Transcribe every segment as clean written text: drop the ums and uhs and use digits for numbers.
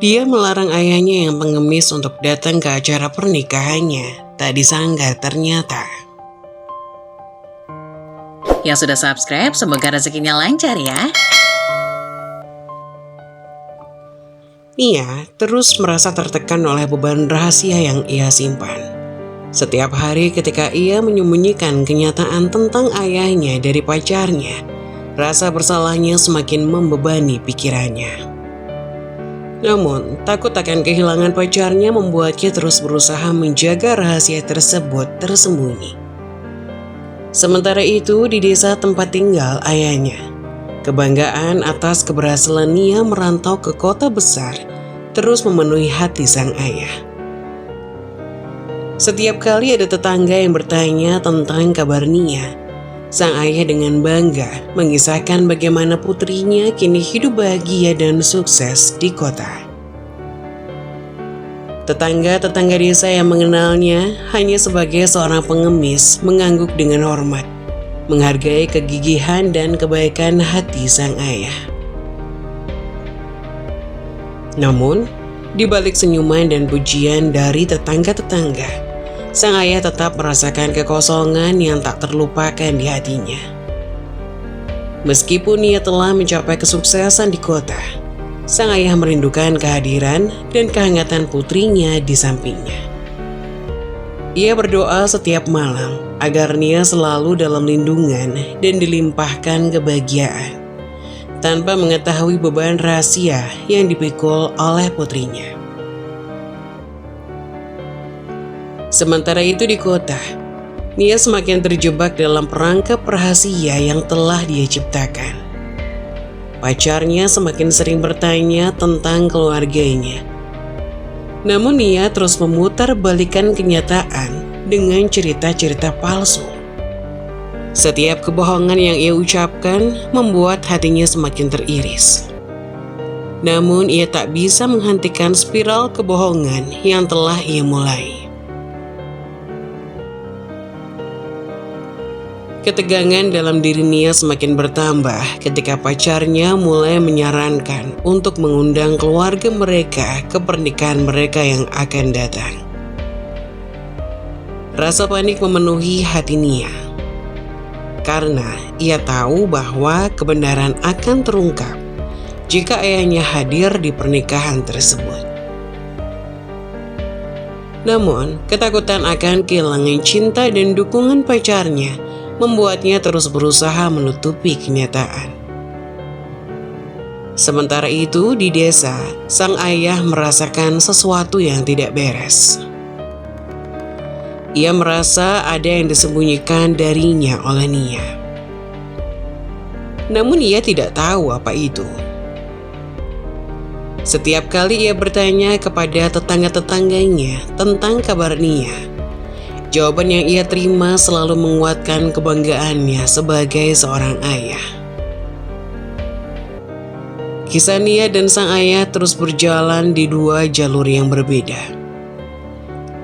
Dia melarang ayahnya yang pengemis untuk datang ke acara pernikahannya. Tak disangka ternyata. Yang sudah subscribe, semoga rezekinya lancar ya. Nia terus merasa tertekan oleh beban rahasia yang ia simpan. Setiap hari ketika ia menyembunyikan kenyataan tentang ayahnya dari pacarnya, rasa bersalahnya semakin membebani pikirannya. Namun, takut akan kehilangan pacarnya membuatnya terus berusaha menjaga rahasia tersebut tersembunyi. Sementara itu, di desa tempat tinggal ayahnya, kebanggaan atas keberhasilan Nia merantau ke kota besar terus memenuhi hati sang ayah. Setiap kali ada tetangga yang bertanya tentang kabar Nia, sang ayah dengan bangga mengisahkan bagaimana putrinya kini hidup bahagia dan sukses di kota. Tetangga-tetangga desa yang mengenalnya hanya sebagai seorang pengemis mengangguk dengan hormat, menghargai kegigihan dan kebaikan hati sang ayah. Namun, di balik senyuman dan pujian dari tetangga-tetangga, sang ayah tetap merasakan kekosongan yang tak terlupakan di hatinya. Meskipun ia telah mencapai kesuksesan di kota, sang ayah merindukan kehadiran dan kehangatan putrinya di sampingnya. Ia berdoa setiap malam agar Nia selalu dalam lindungan dan dilimpahkan kebahagiaan, tanpa mengetahui beban rahasia yang dipikul oleh putrinya. Sementara itu di kota, Nia semakin terjebak dalam perangkap rahasia yang telah dia ciptakan. Pacarnya semakin sering bertanya tentang keluarganya. Namun Nia terus memutar balikan kenyataan dengan cerita-cerita palsu. Setiap kebohongan yang ia ucapkan membuat hatinya semakin teriris. Namun ia tak bisa menghentikan spiral kebohongan yang telah ia mulai. Ketegangan dalam diri Nia semakin bertambah ketika pacarnya mulai menyarankan untuk mengundang keluarga mereka ke pernikahan mereka yang akan datang. Rasa panik memenuhi hati Nia, karena ia tahu bahwa kebenaran akan terungkap jika ayahnya hadir di pernikahan tersebut. Namun, ketakutan akan kehilangan cinta dan dukungan pacarnya membuatnya terus berusaha menutupi kenyataan. Sementara itu, di desa, sang ayah merasakan sesuatu yang tidak beres. Ia merasa ada yang disembunyikan darinya oleh Nia. Namun ia tidak tahu apa itu. Setiap kali ia bertanya kepada tetangga-tetangganya tentang kabar Nia, jawaban yang ia terima selalu menguatkan kebanggaannya sebagai seorang ayah. Kisah Nia dan sang ayah terus berjalan di dua jalur yang berbeda,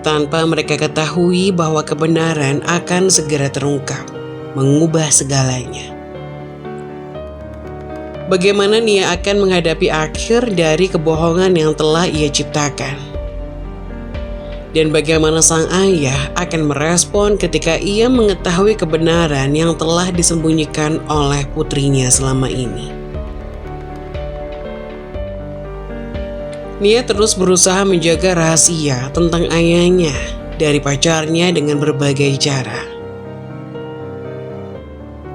tanpa mereka ketahui bahwa kebenaran akan segera terungkap, mengubah segalanya. Bagaimana Nia akan menghadapi akhir dari kebohongan yang telah ia ciptakan? Dan bagaimana sang ayah akan merespon ketika ia mengetahui kebenaran yang telah disembunyikan oleh putrinya selama ini? Nia terus berusaha menjaga rahasia tentang ayahnya dari pacarnya dengan berbagai cara.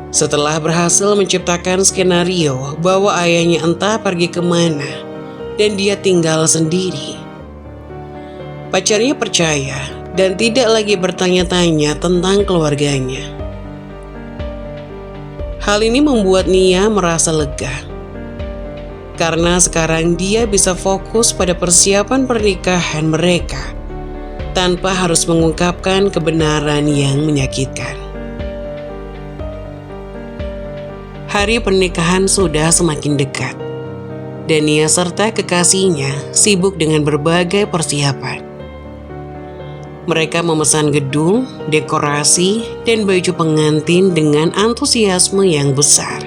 Setelah berhasil menciptakan skenario bahwa ayahnya entah pergi kemana dan dia tinggal sendiri, pacarnya percaya dan tidak lagi bertanya-tanya tentang keluarganya. Hal ini membuat Nia merasa lega, karena sekarang dia bisa fokus pada persiapan pernikahan mereka tanpa harus mengungkapkan kebenaran yang menyakitkan. Hari pernikahan sudah semakin dekat, dan Nia serta kekasihnya sibuk dengan berbagai persiapan. Mereka memesan gedung, dekorasi, dan baju pengantin dengan antusiasme yang besar.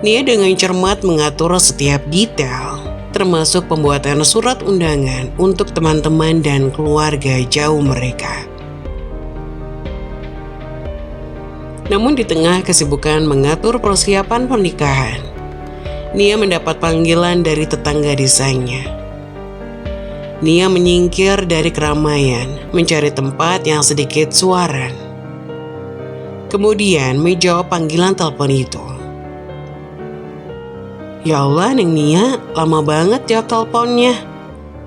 Nia dengan cermat mengatur setiap detail, termasuk pembuatan surat undangan untuk teman-teman dan keluarga jauh mereka. Namun di tengah kesibukan mengatur persiapan pernikahan, Nia mendapat panggilan dari tetangga desanya. Nia menyingkir dari keramaian, mencari tempat yang sedikit suaran. Kemudian menjawab panggilan telepon itu. "Ya Allah, Neng Nia, lama banget jawab teleponnya,"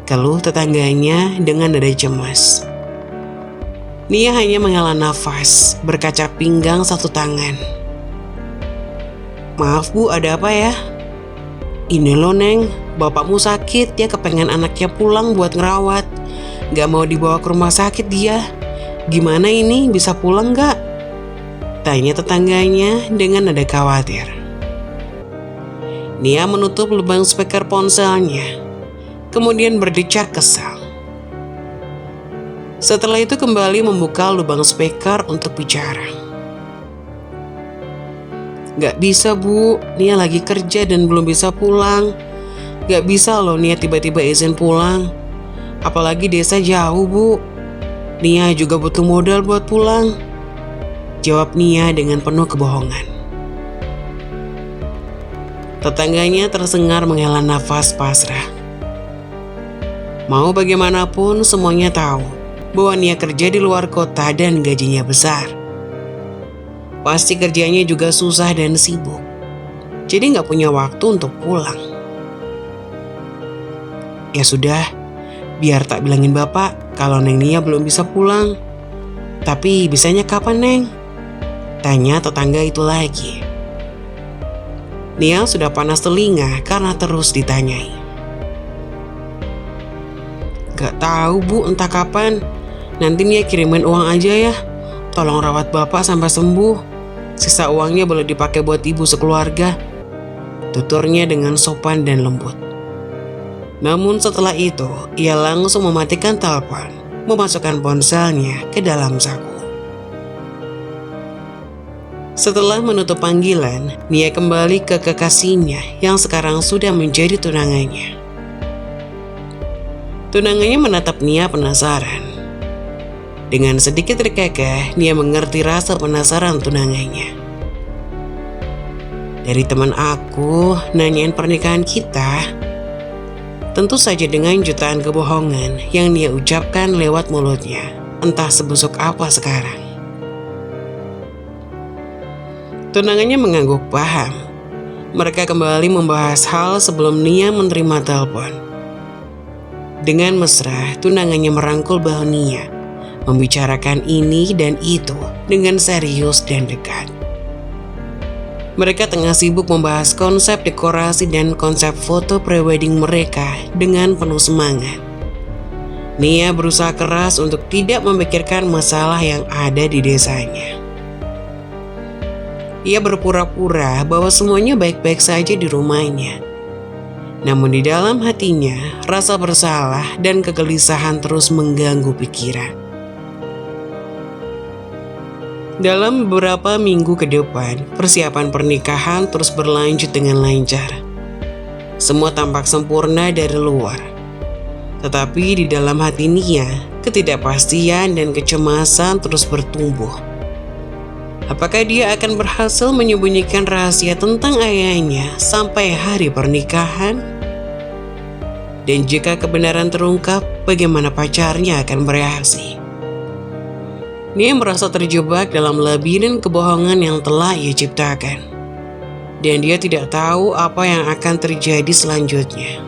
keluh tetangganya dengan nada cemas. Nia hanya menghela nafas, berkaca pinggang satu tangan. "Maaf Bu, ada apa ya?" "Ini loh Neng, bapakmu sakit, dia kepengen anaknya pulang buat ngerawat. Gak mau dibawa ke rumah sakit dia. Gimana ini, bisa pulang gak?" tanya tetangganya dengan nada khawatir. Nia menutup lubang speaker ponselnya, kemudian berdecak kesal. Setelah itu kembali membuka lubang speaker untuk bicara. "Gak bisa Bu, Nia lagi kerja dan belum bisa pulang. Gak bisa loh Nia tiba-tiba izin pulang. Apalagi desa jauh Bu. Nia juga butuh modal buat pulang," jawab Nia dengan penuh kebohongan. Tetangganya tersengar menghela nafas pasrah. Mau bagaimanapun semuanya tahu bahwa Nia kerja di luar kota dan gajinya besar. Pasti kerjanya juga susah dan sibuk, jadi gak punya waktu untuk pulang. "Ya sudah, biar tak bilangin bapak kalau Neng Nia belum bisa pulang. Tapi bisanya kapan Neng?" tanya tetangga itu lagi. Nia sudah panas telinga karena terus ditanyai. "Gak tahu Bu, entah kapan. Nanti Nia kirimin uang aja ya. Tolong rawat bapak sampai sembuh. Sisa uangnya boleh dipakai buat ibu sekeluarga," tuturnya dengan sopan dan lembut. Namun setelah itu, ia langsung mematikan telepon, memasukkan ponselnya ke dalam saku. Setelah menutup panggilan, Nia kembali ke kekasihnya yang sekarang sudah menjadi tunangannya. Tunangannya menatap Nia penasaran. Dengan sedikit terkekeh, Nia mengerti rasa penasaran tunangannya. "Dari teman aku nanyain pernikahan kita." Tentu saja dengan jutaan kebohongan yang Nia ucapkan lewat mulutnya, entah sebusuk apa sekarang. Tunangannya mengangguk paham. Mereka kembali membahas hal sebelum Nia menerima telepon. Dengan mesra, tunangannya merangkul bahu Nia, membicarakan ini dan itu dengan serius dan dekat. Mereka tengah sibuk membahas konsep dekorasi dan konsep foto prewedding mereka dengan penuh semangat. Nia berusaha keras untuk tidak memikirkan masalah yang ada di desanya. Ia berpura-pura bahwa semuanya baik-baik saja di rumahnya. Namun di dalam hatinya, rasa bersalah dan kegelisahan terus mengganggu pikiran. Dalam beberapa minggu ke depan, persiapan pernikahan terus berlanjut dengan lancar. Semua tampak sempurna dari luar. Tetapi di dalam hati Nia, ketidakpastian dan kecemasan terus bertumbuh. Apakah dia akan berhasil menyembunyikan rahasia tentang ayahnya sampai hari pernikahan? Dan jika kebenaran terungkap, bagaimana pacarnya akan bereaksi? Nia merasa terjebak dalam labirin kebohongan yang telah ia ciptakan. Dan dia tidak tahu apa yang akan terjadi selanjutnya.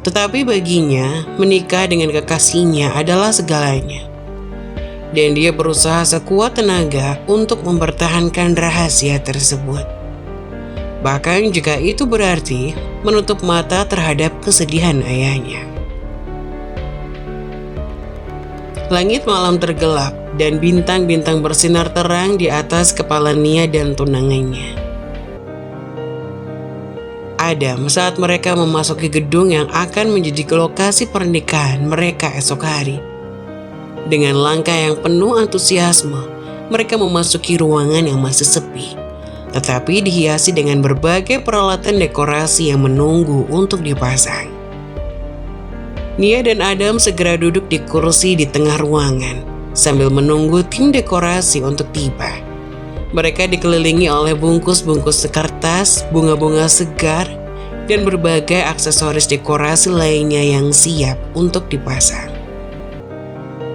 Tetapi baginya, menikah dengan kekasihnya adalah segalanya. Dan dia berusaha sekuat tenaga untuk mempertahankan rahasia tersebut. Bahkan jika itu berarti menutup mata terhadap kesedihan ayahnya. Langit malam tergelap dan bintang-bintang bersinar terang di atas kepala Nia dan tunangannya. Adam saat mereka memasuki gedung yang akan menjadi lokasi pernikahan mereka esok hari. Dengan langkah yang penuh antusiasme, mereka memasuki ruangan yang masih sepi. tetapi dihiasi dengan berbagai peralatan dekorasi yang menunggu untuk dipasang. Nia dan Adam segera duduk di kursi di tengah ruangan sambil menunggu tim dekorasi untuk tiba. Mereka dikelilingi oleh bungkus-bungkus kertas, bunga-bunga segar, dan berbagai aksesoris dekorasi lainnya yang siap untuk dipasang.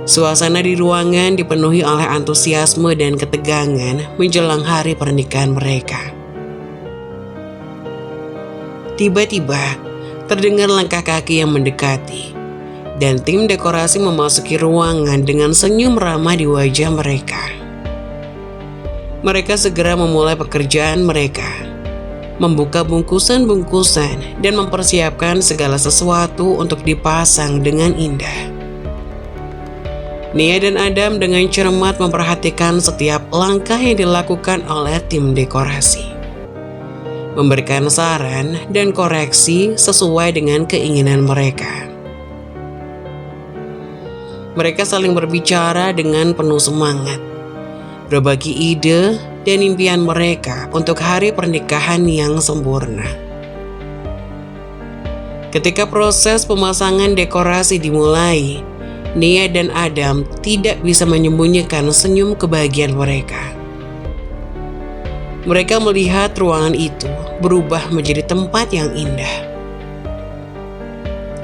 Suasana di ruangan dipenuhi oleh antusiasme dan ketegangan menjelang hari pernikahan mereka. Tiba-tiba, terdengar langkah kaki yang mendekati, dan tim dekorasi memasuki ruangan dengan senyum ramah di wajah mereka. Mereka segera memulai pekerjaan mereka, membuka bungkusan-bungkusan dan mempersiapkan segala sesuatu untuk dipasang dengan indah. Nia dan Adam dengan cermat memperhatikan setiap langkah yang dilakukan oleh tim dekorasi, memberikan saran dan koreksi sesuai dengan keinginan mereka. Mereka saling berbicara dengan penuh semangat, berbagi ide dan impian mereka untuk hari pernikahan yang sempurna. Ketika proses pemasangan dekorasi dimulai, Nia dan Adam tidak bisa menyembunyikan senyum kebahagiaan mereka. Mereka melihat ruangan itu berubah menjadi tempat yang indah,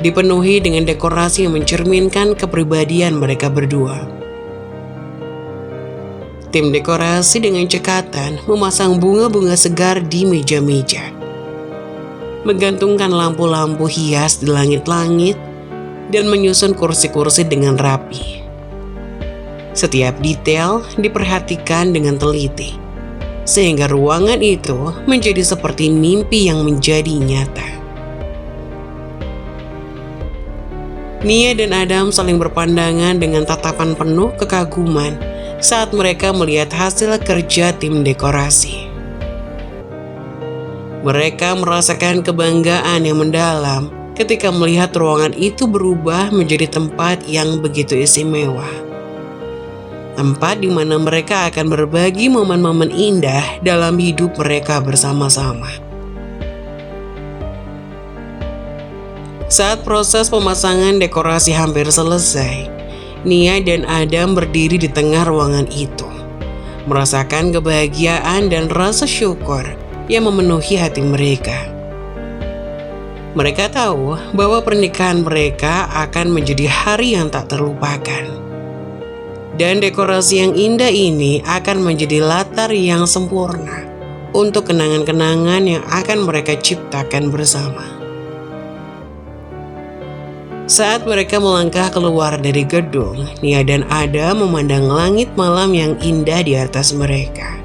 dipenuhi dengan dekorasi yang mencerminkan kepribadian mereka berdua. Tim dekorasi dengan cekatan memasang bunga-bunga segar di meja-meja, menggantungkan lampu-lampu hias di langit-langit, dan menyusun kursi-kursi dengan rapi. Setiap detail diperhatikan dengan teliti, sehingga ruangan itu menjadi seperti mimpi yang menjadi nyata. Nia dan Adam saling berpandangan dengan tatapan penuh kekaguman saat mereka melihat hasil kerja tim dekorasi. Mereka merasakan kebanggaan yang mendalam ketika melihat ruangan itu berubah menjadi tempat yang begitu istimewa. Tempat di mana mereka akan berbagi momen-momen indah dalam hidup mereka bersama-sama. Saat proses pemasangan dekorasi hampir selesai, Nia dan Adam berdiri di tengah ruangan itu, merasakan kebahagiaan dan rasa syukur yang memenuhi hati mereka. Mereka tahu bahwa pernikahan mereka akan menjadi hari yang tak terlupakan. Dan dekorasi yang indah ini akan menjadi latar yang sempurna untuk kenangan-kenangan yang akan mereka ciptakan bersama. Saat mereka melangkah keluar dari gedung, Nia dan Adam memandang langit malam yang indah di atas mereka.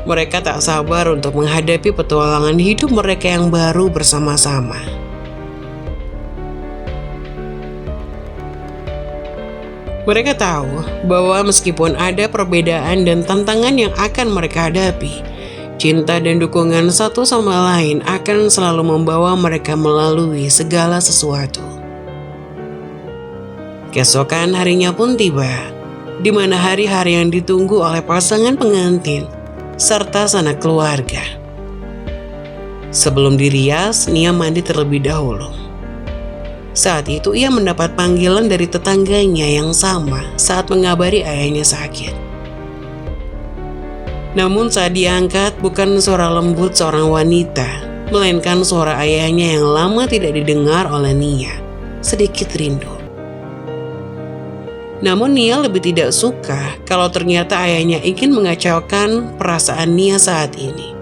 Mereka tak sabar untuk menghadapi petualangan hidup mereka yang baru bersama-sama. Mereka tahu bahwa meskipun ada perbedaan dan tantangan yang akan mereka hadapi, cinta dan dukungan satu sama lain akan selalu membawa mereka melalui segala sesuatu. Keesokan harinya pun tiba, di mana hari-hari yang ditunggu oleh pasangan pengantin serta sanak keluarga. Sebelum dirias, Nia mandi terlebih dahulu. Saat itu ia mendapat panggilan dari tetangganya yang sama saat mengabari ayahnya sakit. Namun saat diangkat bukan suara lembut seorang wanita, melainkan suara ayahnya yang lama tidak didengar oleh Nia, sedikit rindu. Namun Nia lebih tidak suka kalau ternyata ayahnya ingin mengacaukan perasaan Nia saat ini,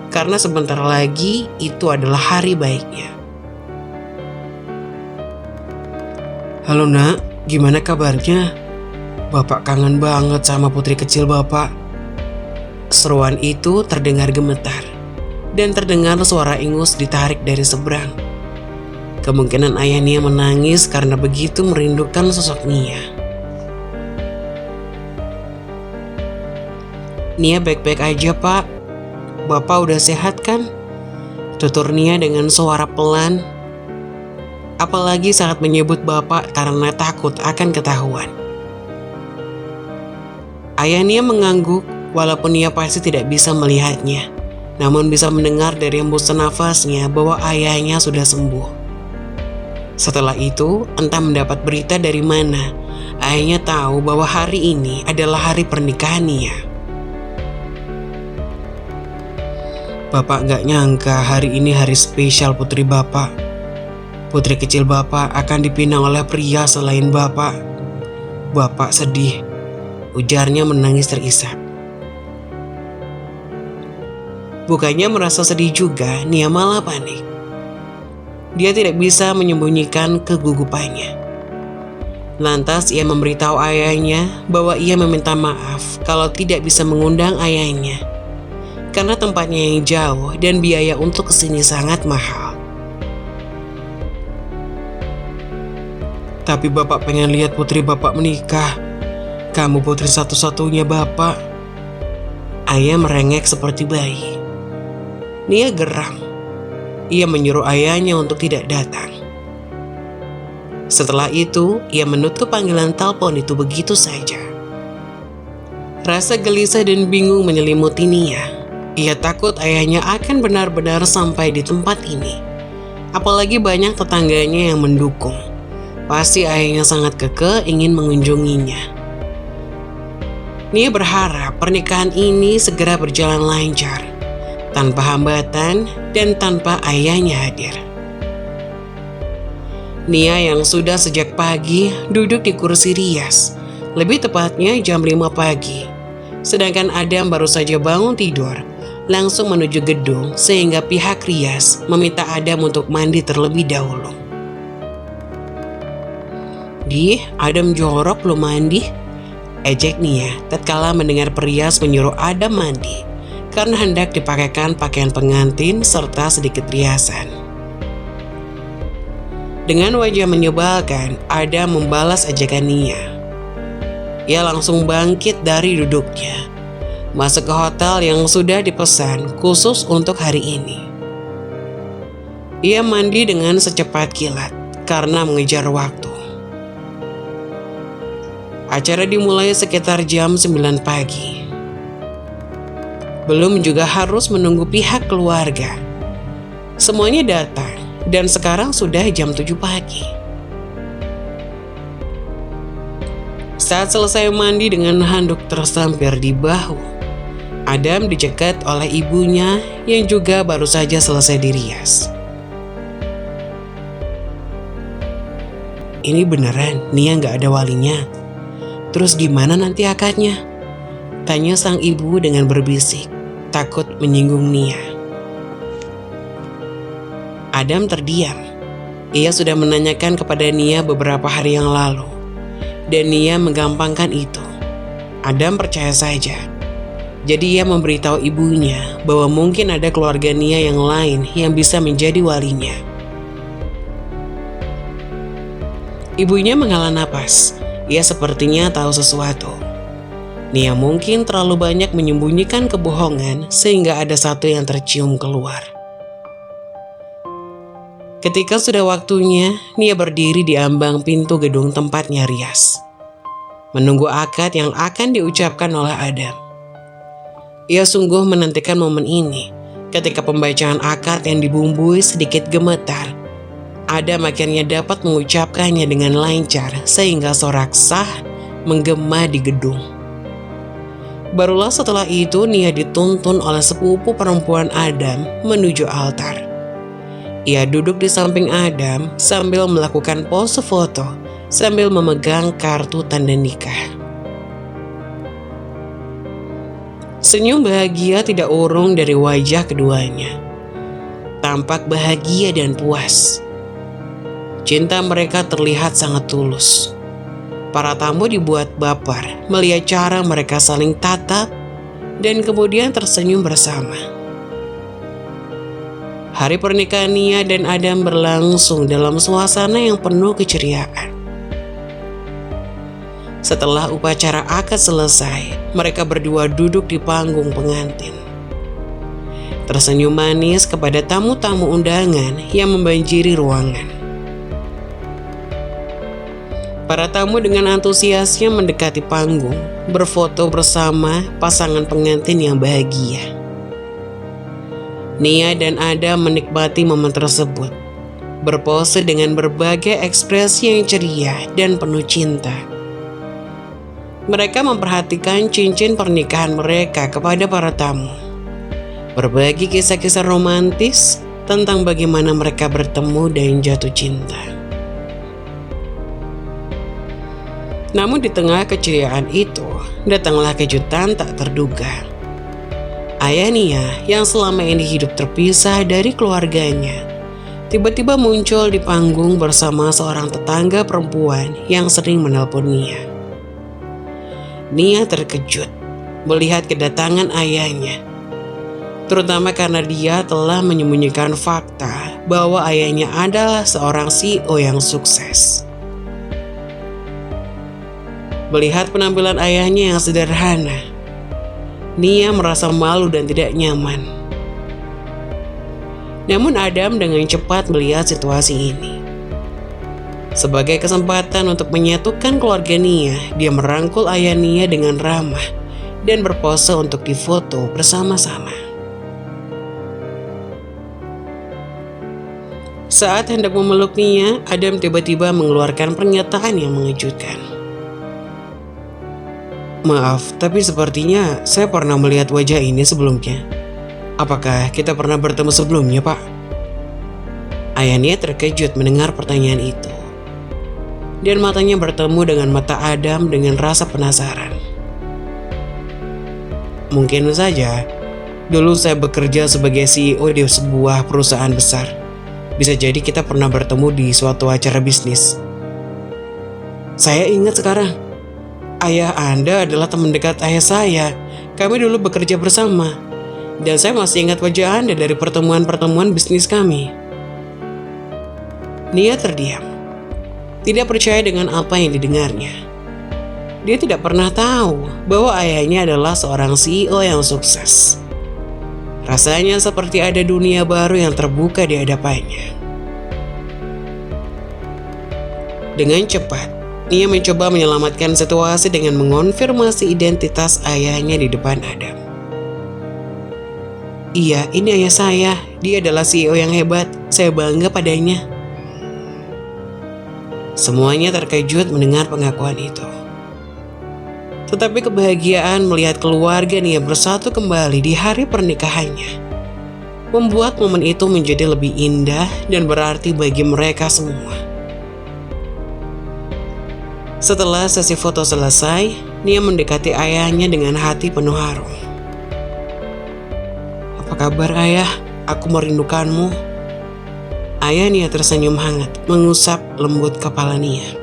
karena sebentar lagi itu adalah hari baiknya. "Halo nak, gimana kabarnya? Bapak kangen banget sama putri kecil bapak." Seruan itu terdengar gemetar, dan terdengar suara ingus ditarik dari seberang. Kemungkinan ayah Nia menangis karena begitu merindukan sosok Nia. "Nia baik-baik aja pak, bapak udah sehat kan?" tutur Nia dengan suara pelan, apalagi saat menyebut bapak karena takut akan ketahuan. Ayah Nia mengangguk Walaupun Nia pasti tidak bisa melihatnya, namun bisa mendengar dari hembusan nafasnya bahwa ayahnya sudah sembuh. Setelah itu, entah mendapat berita dari mana, ayahnya tahu bahwa hari ini adalah hari pernikahan Nia. Bapak gak nyangka hari ini hari spesial putri Bapak. Putri kecil Bapak akan dipinang oleh pria selain Bapak. Bapak sedih, ujarnya menangis terisak. Bukannya merasa sedih juga, Nia malah panik. Dia tidak bisa menyembunyikan kegugupannya. Lantas ia memberitahu ayahnya bahwa ia meminta maaf kalau tidak bisa mengundang ayahnya, karena tempatnya yang jauh dan biaya untuk kesini sangat mahal. Tapi Bapak pengen lihat putri Bapak menikah. Kamu putri satu-satunya Bapak. Ayah merengek seperti bayi. Nia geram. Ia menyuruh ayahnya untuk tidak datang. Setelah itu, ia menutup panggilan telepon itu begitu saja. Rasa gelisah dan bingung menyelimuti Nia. Ia takut ayahnya akan benar-benar sampai di tempat ini. Apalagi banyak tetangganya yang mendukung. Pasti ayahnya sangat kekeh ingin mengunjunginya. Nia berharap pernikahan ini segera berjalan lancar, tanpa hambatan dan tanpa ayahnya hadir. Nia yang sudah sejak pagi duduk di kursi rias, lebih tepatnya jam 5 pagi. Sedangkan Adam baru saja bangun tidur, langsung menuju gedung sehingga pihak rias meminta Adam untuk mandi terlebih dahulu. Adam jorok belum mandi? Ejek Nia tatkala mendengar perias menyuruh Adam mandi karena hendak dipakaikan pakaian pengantin serta sedikit riasan. Dengan wajah menyebalkan, Adam membalas ejekan Nia. Ia langsung bangkit dari duduknya, masuk ke hotel yang sudah dipesan khusus untuk hari ini. Ia mandi dengan secepat kilat karena mengejar waktu. Acara dimulai sekitar jam 9 pagi. Belum juga harus menunggu pihak keluarga. Semuanya datang dan sekarang sudah jam 7 pagi. Saat selesai mandi dengan handuk tersampir di bahu, Adam dicegat oleh ibunya yang juga baru saja selesai dirias. Ini beneran Nia gak ada walinya? Terus gimana nanti akadnya? Tanya sang ibu dengan berbisik, takut menyinggung Nia. Adam terdiam. Ia sudah menanyakan kepada Nia beberapa hari yang lalu, dan Nia menggampangkan itu. Adam percaya saja. Jadi ia memberitahu ibunya bahwa mungkin ada keluarga Nia yang lain yang bisa menjadi walinya. Ibunya menghela napas. Ia sepertinya tahu sesuatu. Nia mungkin terlalu banyak menyembunyikan kebohongan sehingga ada satu yang tercium keluar. Ketika sudah waktunya, Nia berdiri di ambang pintu gedung tempatnya rias, menunggu akad yang akan diucapkan oleh Adam. Ia sungguh menantikan momen ini. Ketika pembacaan akad yang dibumbui sedikit gemetar, Adam akhirnya dapat mengucapkannya dengan lancar sehingga sorak sah menggema di gedung. Barulah setelah itu Nia dituntun oleh sepupu perempuan Adam menuju altar. Ia duduk di samping Adam sambil melakukan pose foto sambil memegang kartu tanda nikah. Senyum bahagia tidak urung dari wajah keduanya. Tampak bahagia dan puas. Cinta mereka terlihat sangat tulus. Para tamu dibuat baper melihat cara mereka saling tatap dan kemudian tersenyum bersama. Hari pernikahan Nia dan Adam berlangsung dalam suasana yang penuh keceriaan. Setelah upacara akad selesai, mereka berdua duduk di panggung pengantin. Tersenyum manis kepada tamu-tamu undangan yang membanjiri ruangan. Para tamu dengan antusiasnya mendekati panggung, berfoto bersama pasangan pengantin yang bahagia. Nia dan Adam menikmati momen tersebut, berpose dengan berbagai ekspresi yang ceria dan penuh cinta. Mereka memperhatikan cincin pernikahan mereka kepada para tamu, berbagi kisah-kisah romantis tentang bagaimana mereka bertemu dan jatuh cinta. Namun di tengah keceriaan itu, datanglah kejutan tak terduga. Ayah Nia yang selama ini hidup terpisah dari keluarganya, tiba-tiba muncul di panggung bersama seorang tetangga perempuan yang sering menelpon Nia. Nia terkejut melihat kedatangan ayahnya, terutama karena dia telah menyembunyikan fakta bahwa ayahnya adalah seorang CEO yang sukses. Melihat penampilan ayahnya yang sederhana, Nia merasa malu dan tidak nyaman. Namun Adam dengan cepat melihat situasi ini. Sebagai kesempatan untuk menyatukan keluarga Nia, dia merangkul ayah Nia dengan ramah dan berpose untuk difoto bersama-sama. Saat hendak memeluk Nia, Adam tiba-tiba mengeluarkan pernyataan yang mengejutkan. Maaf, tapi sepertinya saya pernah melihat wajah ini sebelumnya. Apakah kita pernah bertemu sebelumnya, Pak? Ayah Nia terkejut mendengar pertanyaan itu. Dan matanya bertemu dengan mata Adam dengan rasa penasaran. Mungkin saja, dulu saya bekerja sebagai CEO di sebuah perusahaan besar. Bisa jadi kita pernah bertemu di suatu acara bisnis. Saya ingat sekarang. Ayah Anda adalah teman dekat ayah saya. Kami dulu bekerja bersama. Dan saya masih ingat wajah Anda dari pertemuan-pertemuan bisnis kami. Nia terdiam. Tidak percaya dengan apa yang didengarnya. Dia tidak pernah tahu bahwa ayahnya adalah seorang CEO yang sukses. Rasanya seperti ada dunia baru yang terbuka di hadapannya. Dengan cepat, Nia mencoba menyelamatkan situasi dengan mengonfirmasi identitas ayahnya di depan Adam. Iya, ini ayah saya. Dia adalah CEO yang hebat. Saya bangga padanya. Semuanya terkejut mendengar pengakuan itu. Tetapi kebahagiaan melihat keluarga Nia bersatu kembali di hari pernikahannya membuat momen itu menjadi lebih indah dan berarti bagi mereka semua. Setelah sesi foto selesai, Nia mendekati ayahnya dengan hati penuh haru. Apa kabar ayah? Aku merindukanmu. Ayah Nia tersenyum hangat, mengusap lembut kepala Nia.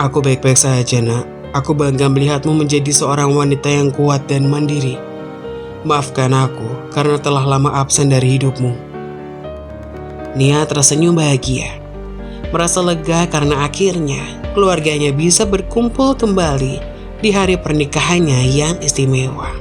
Aku baik-baik saja, nak. Aku bangga melihatmu menjadi seorang wanita yang kuat dan mandiri. Maafkan aku karena telah lama absen dari hidupmu. Nia tersenyum bahagia. Merasa lega karena akhirnya keluarganya bisa berkumpul kembali di hari pernikahannya yang istimewa.